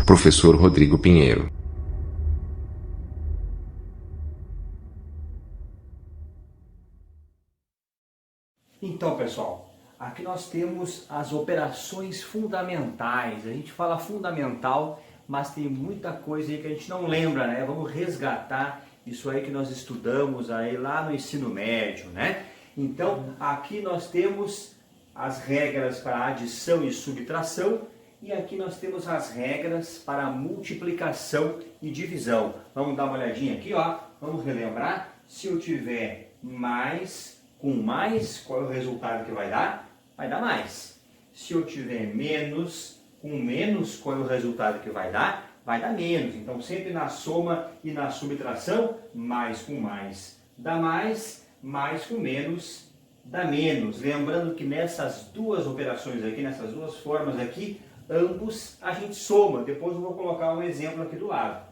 Professor Rodrigo Pinheiro. Então, pessoal, aqui nós temos as operações fundamentais. A gente fala fundamental, mas tem muita coisa aí que a gente não lembra, né? Vamos resgatar isso aí que nós estudamos aí lá no ensino médio, né? Então, aqui nós temos as regras para adição e subtração e aqui nós temos as regras para multiplicação e divisão. Vamos dar uma olhadinha aqui, ó. Vamos relembrar. Se eu tiver mais com mais, qual é o resultado que vai dar? Vai dar mais. Se eu tiver menos com menos, qual é o resultado que vai dar? Vai dar menos. Então, sempre na soma e na subtração, mais com mais dá mais com menos dá menos. Lembrando que nessas duas operações aqui, nessas duas formas aqui, ambos a gente soma. Depois eu vou colocar um exemplo aqui do lado.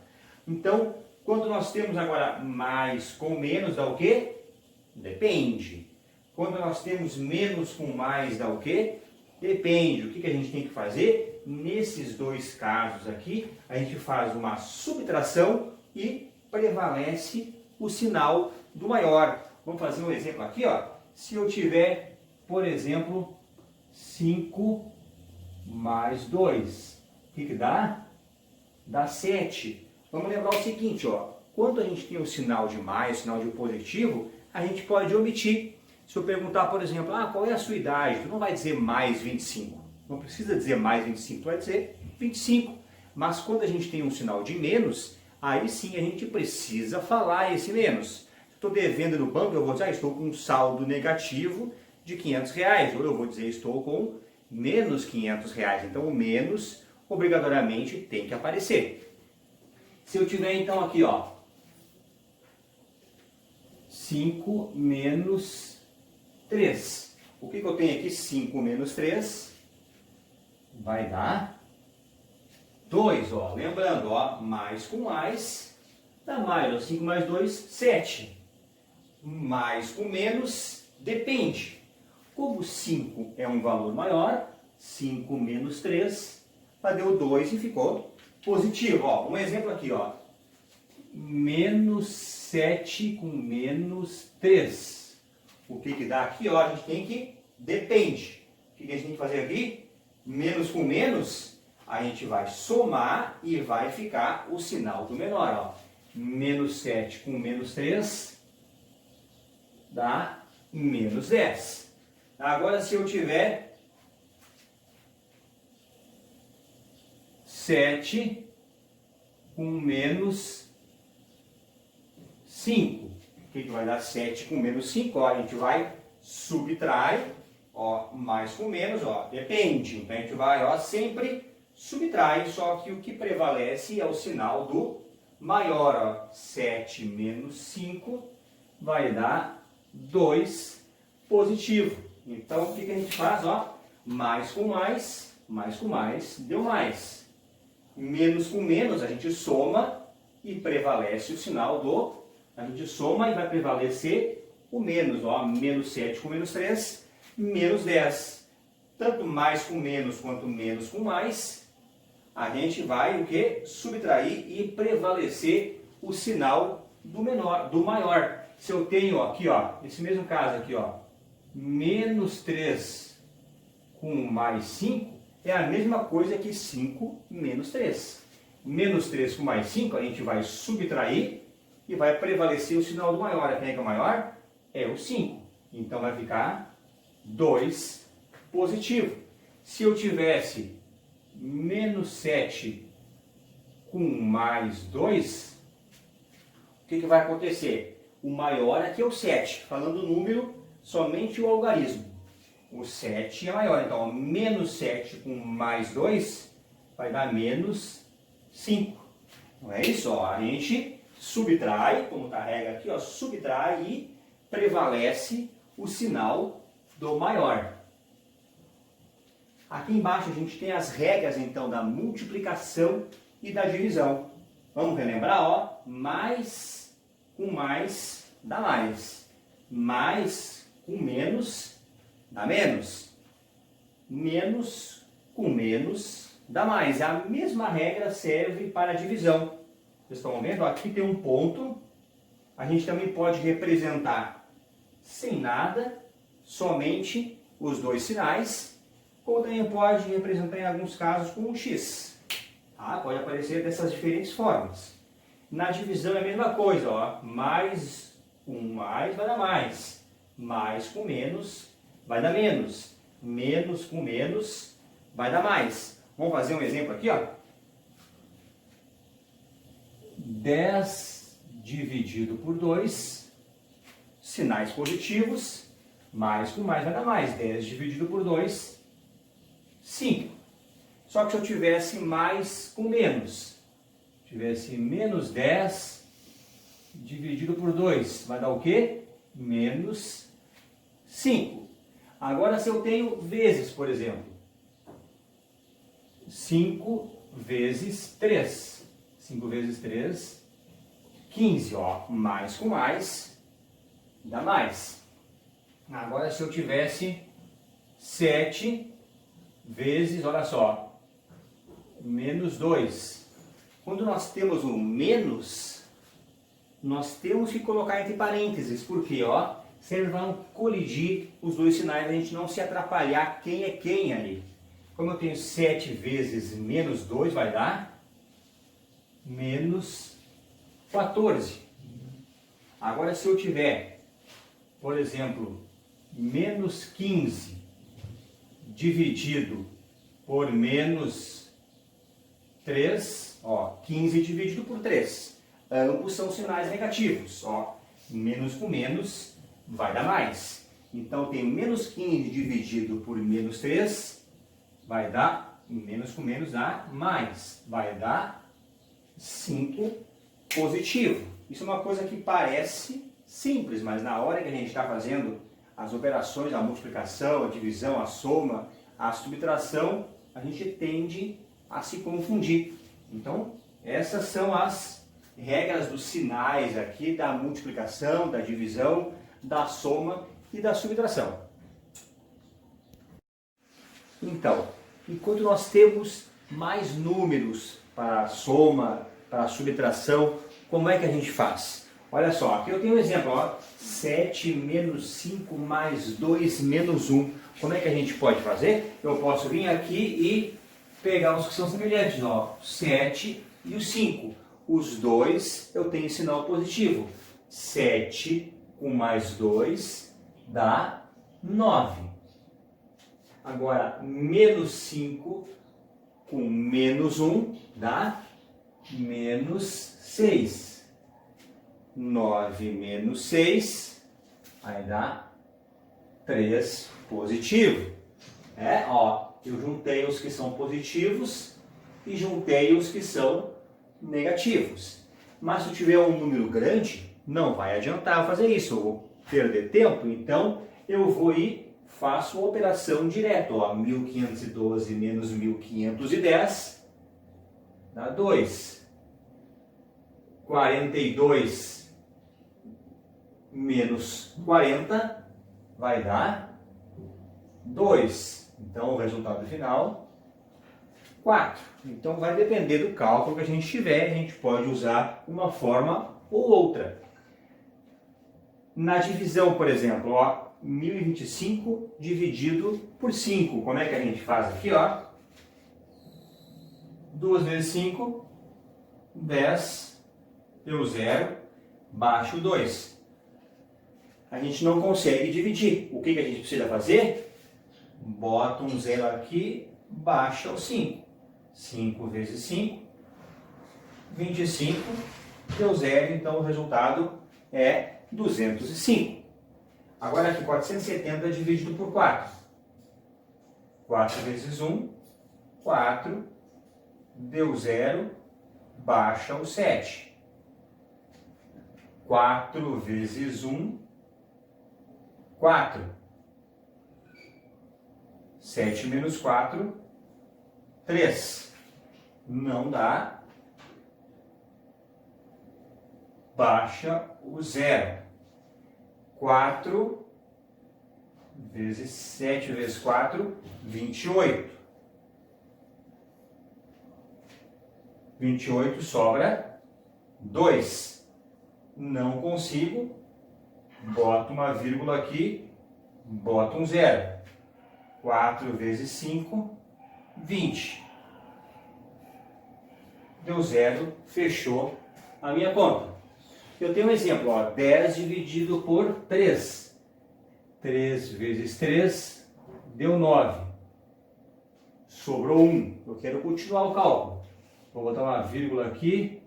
Então, quando nós temos agora mais com menos, dá o quê? Depende. Quando nós temos menos com mais, dá o quê? Depende. O que a gente tem que fazer? Nesses dois casos aqui, a gente faz uma subtração e prevalece o sinal do maior. Vamos fazer um exemplo aqui, ó. Se eu tiver, por exemplo, 5 mais 2, o que dá? Dá 7. Vamos lembrar o seguinte, ó. Quando a gente tem o sinal de mais, o sinal de positivo, a gente pode omitir. Se eu perguntar, por exemplo, qual é a sua idade? Tu não vai dizer mais 25. Não precisa dizer mais 25, tu vai dizer 25. Mas quando a gente tem um sinal de menos, aí sim a gente precisa falar esse menos. Estou devendo no banco, eu vou dizer, estou com um saldo negativo de R$500. Ou eu vou dizer, estou com menos R$500. Então o menos, obrigatoriamente, tem que aparecer. Se eu tiver então aqui, ó, 5 menos 3. O que eu tenho aqui? 5 menos 3 vai dar 2. Ó. Lembrando, ó, mais com mais dá mais. Ó. 5 mais 2, 7. Mais com menos depende. Como 5 é um valor maior, 5 menos 3 deu 2 e ficou positivo. Ó. Um exemplo aqui, ó. Menos 7 com menos 3. O que dá aqui? Ó, a gente tem que depende. O que a gente tem que fazer aqui? Menos com menos, a gente vai somar e vai ficar o sinal do menor. Ó. Menos 7 com menos 3 dá menos 10. Agora, se eu tiver 7 com menos 5. O que vai dar 7 com menos 5? Ó, a gente vai subtrai, ó, mais com menos, ó, depende. Então a gente vai, ó, sempre subtrai, só que o que prevalece é o sinal do maior. Ó. 7 menos 5 vai dar 2 positivo. Então o que a gente faz? Ó, mais com mais, deu mais. Menos com menos, a gente soma e prevalece o sinal do... A gente soma e vai prevalecer o menos. Ó, menos 7 com menos 3, menos 10. Tanto mais com menos quanto menos com mais, a gente vai o quê? Subtrair e prevalecer o sinal do menor, do maior. Se eu tenho aqui, ó, esse mesmo caso aqui, ó, menos 3 com mais 5, é a mesma coisa que 5 menos 3. Menos 3 com mais 5, a gente vai subtrair e vai prevalecer o sinal do maior. Quem é que é o maior? É o 5. Então vai ficar 2 positivo. Se eu tivesse menos 7 com mais 2, o que vai acontecer? O maior aqui é o 7. Falando número, somente o algarismo. O 7 é maior. Então, ó, menos 7 com mais 2 vai dar menos 5. Não é isso? Ó, a gente subtrai, como está a regra aqui, ó, subtrai e prevalece o sinal do maior. Aqui embaixo a gente tem as regras, então, da multiplicação e da divisão. Vamos relembrar, ó, mais com mais dá mais. Mais com menos dá menos. Menos com menos dá mais. A mesma regra serve para a divisão. Vocês estão vendo? Aqui tem um ponto. A gente também pode representar sem nada, somente os dois sinais, ou também pode representar em alguns casos com um X. Tá? Pode aparecer dessas diferentes formas. Na divisão é a mesma coisa, ó. Mais um mais vai dar mais. Mais com menos vai dar menos. Menos com menos vai dar mais. Vamos fazer um exemplo aqui, ó. 10 dividido por 2, sinais positivos, mais com mais vai dar mais. 10 dividido por 2, 5. Só que se eu tivesse mais com menos, tivesse menos 10 dividido por 2, vai dar o quê? Menos 5. Agora se eu tenho vezes, por exemplo, 5 vezes 3. 5 vezes 3, 15, ó, mais com mais, dá mais. Agora se eu tivesse 7 vezes, olha só, menos 2. Quando nós temos o menos, nós temos que colocar entre parênteses, porque, ó, serve para não colidir os dois sinais, a gente não se atrapalhar quem é quem ali. Como eu tenho 7 vezes menos 2, vai dar menos 14. Agora, se eu tiver, por exemplo, menos 15 dividido por menos 3, ó, 15 dividido por 3. Ambos são sinais negativos, ó. Menos com menos vai dar mais. Então, tem menos 15 dividido por menos 3, vai dar, menos com menos dá mais. Vai dar 5 positivo. Isso é uma coisa que parece simples, mas na hora que a gente está fazendo as operações, a multiplicação, a divisão, a soma, a subtração, a gente tende a se confundir. Então, essas são as regras dos sinais aqui da multiplicação, da divisão, da soma e da subtração. Então, enquanto nós temos mais números para a soma, para a subtração, como é que a gente faz? Olha só, aqui eu tenho um exemplo, ó, 7 menos 5 mais 2 menos 1. Como é que a gente pode fazer? Eu posso vir aqui e pegar os que são semelhantes, ó, 7 e o 5. Os dois eu tenho sinal positivo. 7 com mais 2 dá 9. Agora, menos 5 com menos 1 dá menos 6. 9 menos 6 vai dar 3 positivo. Ó, eu juntei os que são positivos e juntei os que são negativos. Mas se eu tiver um número grande, não vai adiantar eu fazer isso. Eu vou perder tempo, então eu vou e faço a operação direta. Ó, 1512 menos 1510 dá 2. 42 menos 40 vai dar 2. Então, o resultado final, 4. Então, vai depender do cálculo que a gente tiver. A gente pode usar uma forma ou outra. Na divisão, por exemplo, ó, 1025 dividido por 5. Como é que a gente faz aqui? Ó? 2 vezes 5, 10, deu 0, baixo 2. A gente não consegue dividir. O que a gente precisa fazer? Bota um 0 aqui, baixa o 5. 5 vezes 5, 25, deu 0, então o resultado é 205. Agora aqui, 470 dividido por 4. 4 vezes 1, 4, deu 0, baixa o 7. 4 vezes 1, 4. 7 menos 4, 3. Não dá. Baixa o 0. 4 vezes 7 vezes 4, 28. 28 sobra 2. Não consigo, boto uma vírgula aqui, boto um zero. 4 vezes 5, 20. Deu zero, fechou a minha conta. Eu tenho um exemplo, ó, 10 dividido por 3. 3 vezes 3 deu 9. Sobrou 1. Eu quero continuar o cálculo. Vou botar uma vírgula aqui.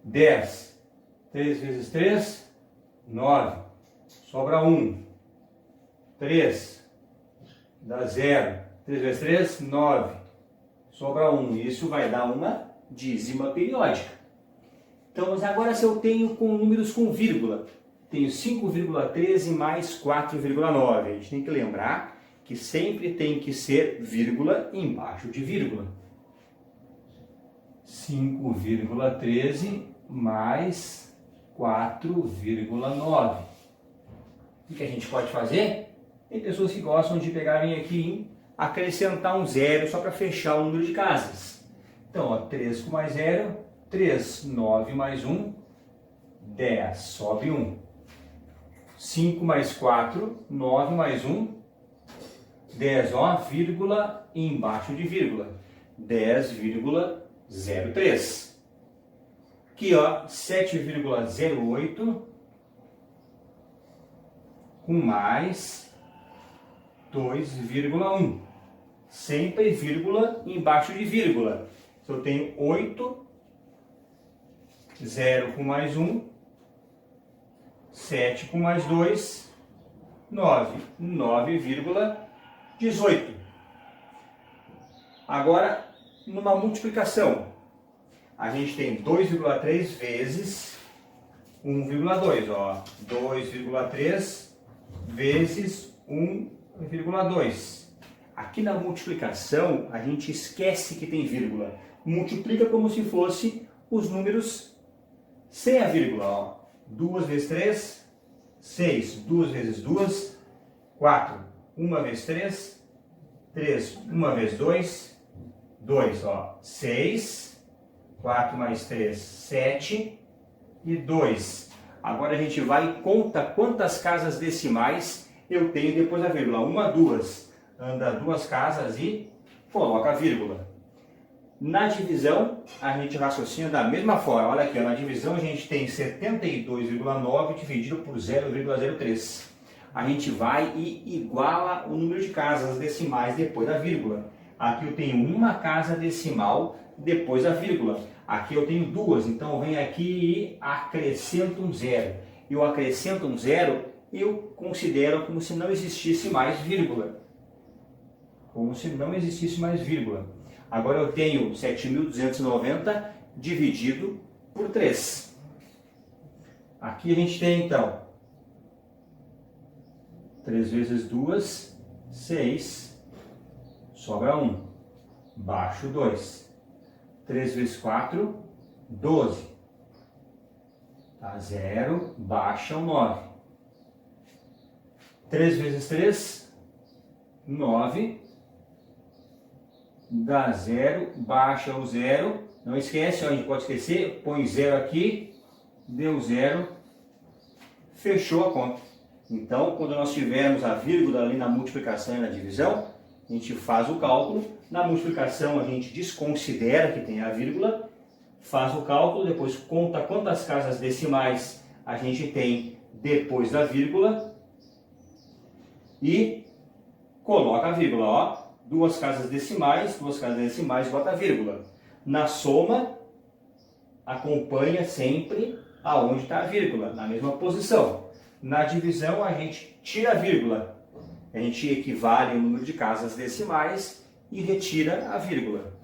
10. 3 vezes 3, 9. Sobra 1. 3. Dá 0. 3 vezes 3, 9. Sobra 1. Isso vai dar uma dízima periódica. Então, mas agora se eu tenho com números com vírgula, tenho 5,13 mais 4,9. A gente tem que lembrar que sempre tem que ser vírgula embaixo de vírgula. 5,13 mais 4,9. O que a gente pode fazer? Tem pessoas que gostam de pegarem aqui e acrescentar um zero só para fechar o número de casas. Então, ó, 3 com mais 0, 3, 9 mais 1, 10, sobe 1. 5 mais 4, 9 mais 1, 10, ó, vírgula embaixo de vírgula. 10,03. Aqui, ó, 7,08 com mais 2,1. Sempre vírgula embaixo de vírgula. Se eu tenho 8, 0 com mais 1, 7 com mais 2, 9. 9,18. Agora, numa multiplicação, a gente tem 2,3 vezes 1,2. 2,3 vezes 1,2. Aqui na multiplicação, a gente esquece que tem vírgula. Multiplica como se fosse os números sem a vírgula. Ó. 2 vezes 3, 6. 2 vezes 2, 4. 1 vezes 3, 3. 1 vezes 2, 2. Ó. 6. 4 mais 3, 7. E 2. Agora a gente vai e conta quantas casas decimais eu tenho depois da vírgula. 1, 2. Anda 2 casas e coloca a vírgula. Na divisão, a gente raciocina da mesma forma. Olha aqui, ó, na divisão a gente tem 72,9 dividido por 0,03. A gente vai e iguala o número de casas decimais depois da vírgula. Aqui eu tenho uma casa decimal depois da vírgula. Aqui eu tenho 2, então eu venho aqui e acrescento um zero. Eu acrescento um zero, eu considero como se não existisse mais vírgula. Como se não existisse mais vírgula. Agora eu tenho 7.290 dividido por 3. Aqui a gente tem então 3 vezes 2, 6. Sobra 1. Baixo 2. 3 vezes 4, 12. Tá, 0, baixa o 9. 3 vezes 3, 9. Dá 0, baixa o 0. Não esquece, ó, a gente pode esquecer, põe 0 aqui, deu 0, fechou a conta. Então, quando nós tivermos a vírgula ali na multiplicação e na divisão, a gente faz o cálculo. Na multiplicação a gente desconsidera que tem a vírgula, faz o cálculo, depois conta quantas casas decimais a gente tem depois da vírgula e coloca a vírgula, ó. 2 casas decimais, bota a vírgula. Na soma, acompanha sempre aonde está a vírgula, na mesma posição. Na divisão, a gente tira a vírgula. A gente equivale o número de casas decimais e retira a vírgula.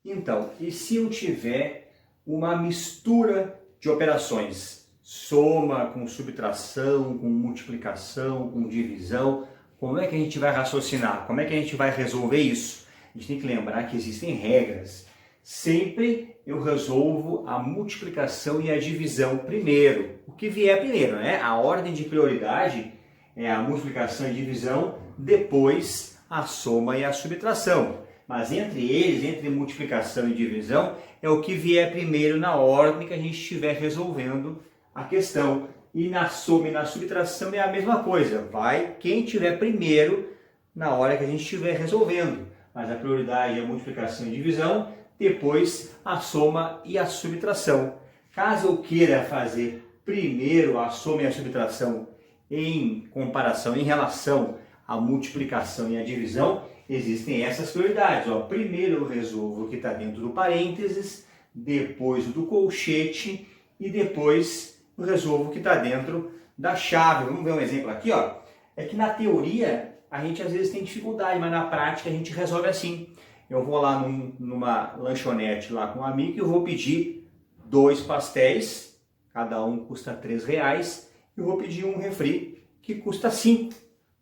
Então, e se eu tiver uma mistura de operações? Soma com subtração, com multiplicação, com divisão. Como é que a gente vai raciocinar? Como é que a gente vai resolver isso? A gente tem que lembrar que existem regras. Sempre eu resolvo a multiplicação e a divisão primeiro. O que vier primeiro, né? A ordem de prioridade é a multiplicação e divisão, depois a soma e a subtração. Mas entre eles, entre multiplicação e divisão, é o que vier primeiro na ordem que a gente estiver resolvendo a questão. E na soma e na subtração é a mesma coisa. Vai quem tiver primeiro na hora que a gente estiver resolvendo. Mas a prioridade é a multiplicação e divisão, depois a soma e a subtração. Caso eu queira fazer primeiro a soma e a subtração em comparação, em relação à multiplicação e à divisão, existem essas prioridades. Ó, primeiro eu resolvo o que está dentro do parênteses, depois o do colchete e depois eu resolvo o que está dentro da chave. Vamos ver um exemplo aqui, ó. É que na teoria a gente às vezes tem dificuldade, mas na prática a gente resolve assim. Eu vou lá numa lanchonete lá com um amigo e eu vou pedir 2 pastéis, cada um custa R$3, e eu vou pedir um refri que custa 5.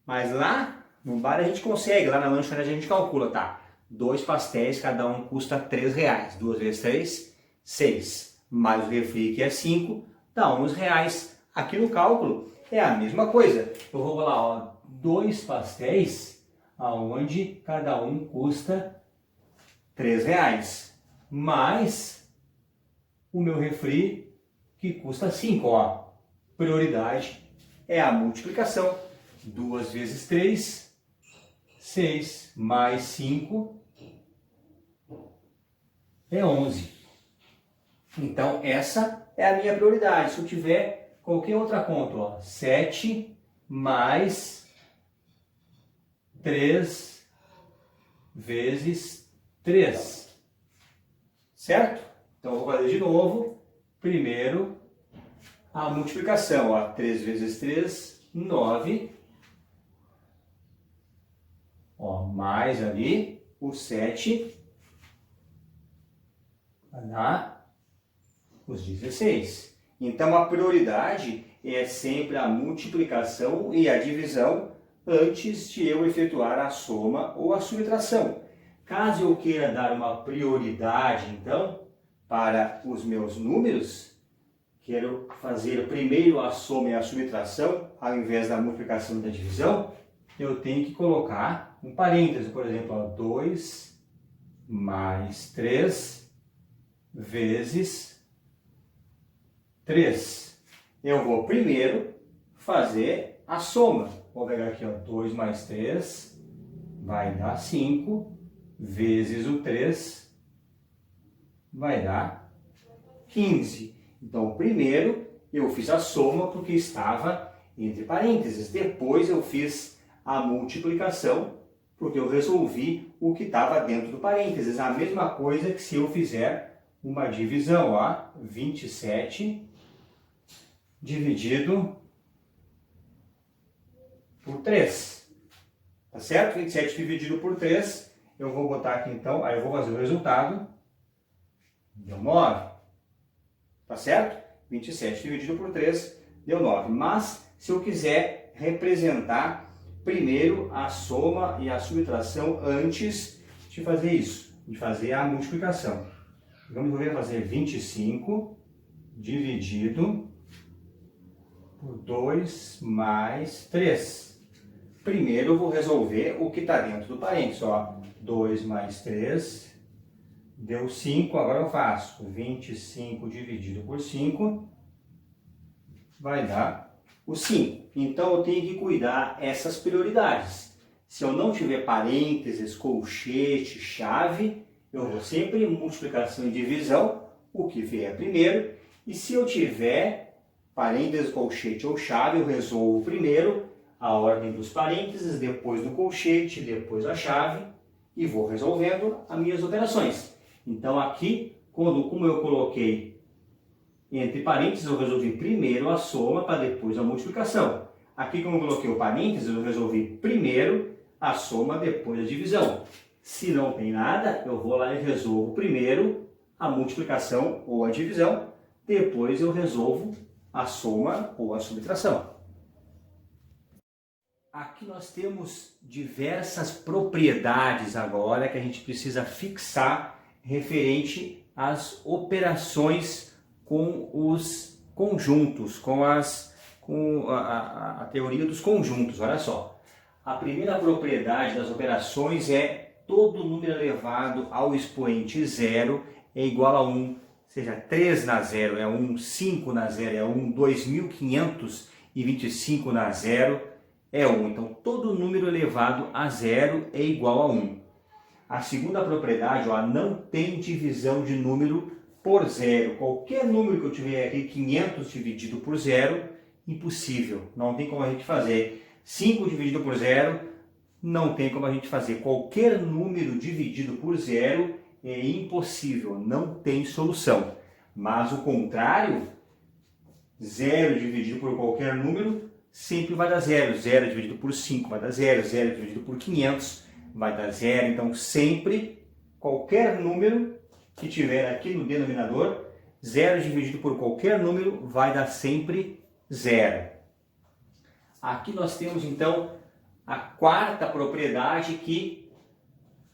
Mas lá no bar a gente consegue, lá na lanchonete a gente calcula, tá? 2 pastéis, cada um custa R$3. 2 vezes 3, 6. Mais o refri que é 5, dá R$11. Aqui no cálculo é a mesma coisa. Eu vou lá, ó, 2 pastéis, aonde cada um custa R$3. Mais o meu refri que custa 5, ó. Prioridade é a multiplicação. 2 vezes 3, 6, mais 5 é 11. Então, essa é a minha prioridade. Se eu tiver qualquer outra conta, ó, 7 mais 3 vezes 3. Certo? Então, eu vou fazer de novo. Primeiro, a multiplicação. Ó, 3 vezes 3, 9. Ó, mais ali o 7 vai dar os 16. Então a prioridade é sempre a multiplicação e a divisão antes de eu efetuar a soma ou a subtração. Caso eu queira dar uma prioridade, então, para os meus números, quero fazer primeiro a soma e a subtração, ao invés da multiplicação e da divisão, eu tenho que colocar um parêntese, por exemplo, ó, 2 mais 3 vezes 3. Eu vou primeiro fazer a soma. Vou pegar aqui, ó, 2 mais 3 vai dar 5, vezes o 3 vai dar 15. Então, primeiro eu fiz a soma porque estava entre parênteses. Depois eu fiz a multiplicação porque eu resolvi o que estava dentro do parênteses. A mesma coisa que se eu fizer uma divisão, ó, 27 dividido por 3. Tá certo? 27 dividido por 3, eu vou botar aqui então, aí eu vou fazer o resultado, deu 9. Tá certo? 27 dividido por 3 deu 9. Mas se eu quiser representar primeiro a soma e a subtração antes de fazer isso, de fazer a multiplicação. Vamos fazer 25 dividido por 2 mais 3. Primeiro eu vou resolver o que está dentro do parênteses. Ó, 2 mais 3 deu 5. Agora eu faço 25 dividido por 5 vai dar o 5. Então eu tenho que cuidar essas prioridades. Se eu não tiver parênteses, colchete, chave, eu vou sempre multiplicação e divisão, o que vier primeiro. E se eu tiver parênteses, colchete ou chave, eu resolvo primeiro a ordem dos parênteses, depois do colchete, depois a chave e vou resolvendo as minhas operações. Então aqui, como eu coloquei entre parênteses, eu resolvi primeiro a soma para depois a multiplicação. Aqui, como eu coloquei o parênteses, eu resolvi primeiro a soma, depois a divisão. Se não tem nada, eu vou lá e resolvo primeiro a multiplicação ou a divisão, depois eu resolvo a soma ou a subtração. Aqui nós temos diversas propriedades agora que a gente precisa fixar referente às operações com os conjuntos, com a teoria dos conjuntos. Olha só, a primeira propriedade das operações é todo número elevado ao expoente zero é igual a 1, seja 3 na zero é 1, 5 na zero é 1, 2525 na zero é 1. Então, todo número elevado a zero é igual a 1. A segunda propriedade, ó, não tem divisão de número por zero. Qualquer número que eu tiver aqui, 500 dividido por zero, impossível. Não tem como a gente fazer. 5 dividido por zero, não tem como a gente fazer. Qualquer número dividido por zero é impossível, não tem solução. Mas o contrário, 0 dividido por qualquer número, sempre vai dar 0. 0 dividido por 5 vai dar 0. 0 dividido por 500 vai dar 0. Então, sempre, qualquer número que tiver aqui no denominador, 0 dividido por qualquer número vai dar sempre 0. Aqui nós temos, então, a quarta propriedade que,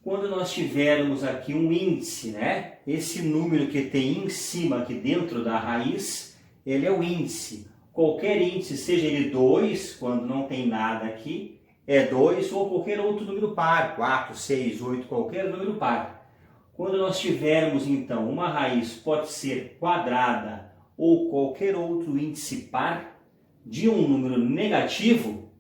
quando nós tivermos aqui um índice, né? Esse número que tem em cima, aqui dentro da raiz, ele é o índice. Qualquer índice, seja ele 2, quando não tem nada aqui, é 2, ou qualquer outro número par, 4, 6, 8, qualquer número par. Quando nós tivermos, então, uma raiz, pode ser quadrada ou qualquer outro índice par, de um número negativo,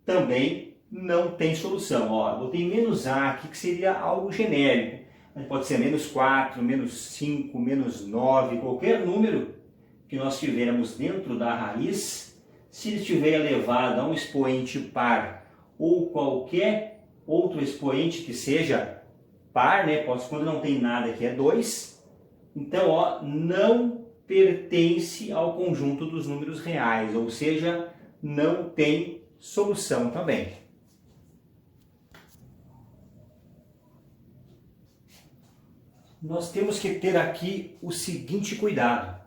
também não tem solução. Ó, eu botei menos a aqui, que seria algo genérico. Mas pode ser menos 4, menos 5, menos 9, qualquer número que nós tivermos dentro da raiz, se ele estiver elevado a um expoente par ou qualquer outro expoente que seja par, né? Quando não tem nada aqui é 2, então ó, não pertence ao conjunto dos números reais, ou seja, não tem solução também. Nós temos que ter aqui o seguinte cuidado.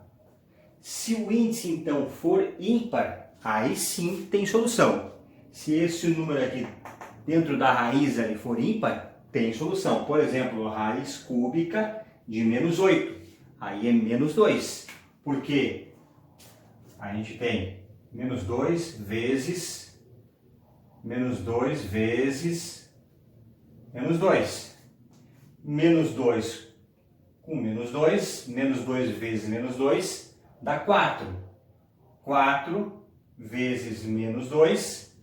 Se o índice então for ímpar, aí sim tem solução. Se esse número aqui dentro da raiz ali for ímpar, tem solução. Por exemplo, a raiz cúbica de menos 8. Aí é menos 2. Por quê? A gente tem menos 2 vezes menos 2 vezes menos 2. Menos 2 com menos 2, menos 2 vezes menos 2 dá 4. 4 vezes menos 2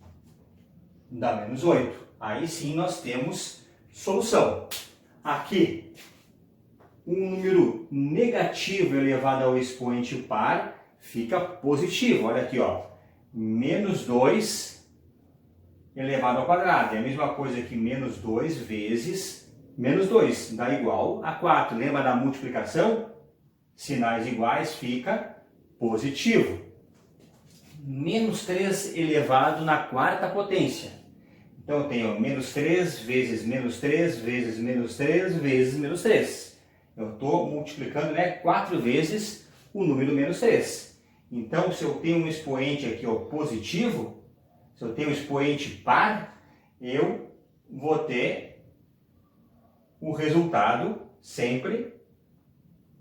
dá menos 8. Aí sim nós temos solução. Aqui, um número negativo elevado ao expoente par fica positivo. Olha aqui, ó. Menos 2 elevado ao quadrado. É a mesma coisa que menos 2 vezes menos 2. Dá igual a 4. Lembra da multiplicação? Sinais iguais fica positivo. Menos 3 elevado na quarta potência. Então eu tenho menos 3 vezes menos 3 vezes menos 3 vezes menos 3. Eu estou multiplicando, né, 4 vezes o número menos 3. Então, se eu tenho um expoente aqui, ó, positivo, se eu tenho um expoente par, eu vou ter o resultado sempre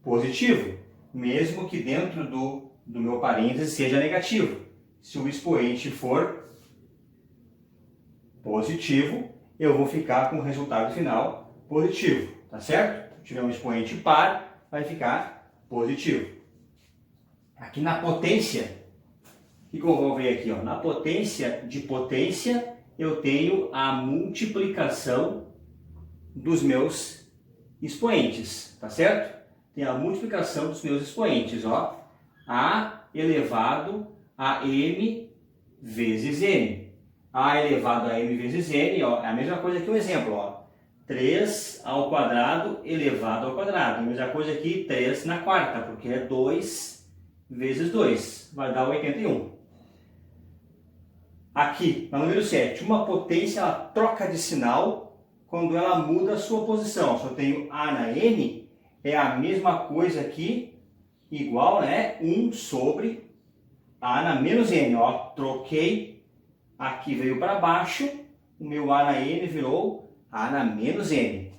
positivo, mesmo que dentro do meu parêntese seja negativo. Se o expoente for positivo, eu vou ficar com o resultado final positivo, tá certo? Se tiver um expoente par, vai ficar positivo. Aqui na potência, o que eu vou ver aqui? Ó? Na potência de potência, eu tenho a multiplicação dos meus expoentes, tá certo? Tem a multiplicação dos meus expoentes, ó. A elevado a m vezes n. A elevado a m vezes n, ó, é a mesma coisa que o exemplo, ó. 3 ao quadrado elevado ao quadrado. A mesma coisa aqui, 3 na quarta, porque é 2 vezes 2, vai dar 81. Aqui, na número 7, uma potência ela troca de sinal quando ela muda a sua posição. Se eu tenho A na N, é a mesma coisa aqui, igual, né? 1 sobre A na menos N. Ó, troquei, aqui veio para baixo, o meu A na N virou A na menos N.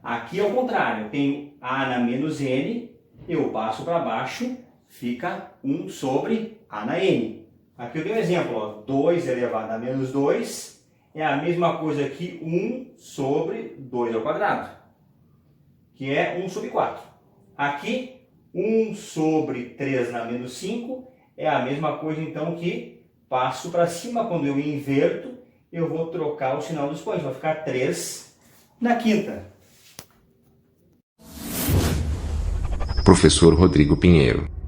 Aqui é o contrário, eu tenho A na menos N, eu passo para baixo, fica 1 sobre A na N. Aqui eu dei um exemplo, ó, 2 elevado a menos 2 é a mesma coisa que 1 sobre 2 ao quadrado, que é 1 sobre 4. Aqui, 1 sobre 3 na menos 5 é a mesma coisa, então, que passo para cima. Quando eu inverto, eu vou trocar o sinal do expoente. Vai ficar 3 na quinta. Professor Rodrigo Pinheiro.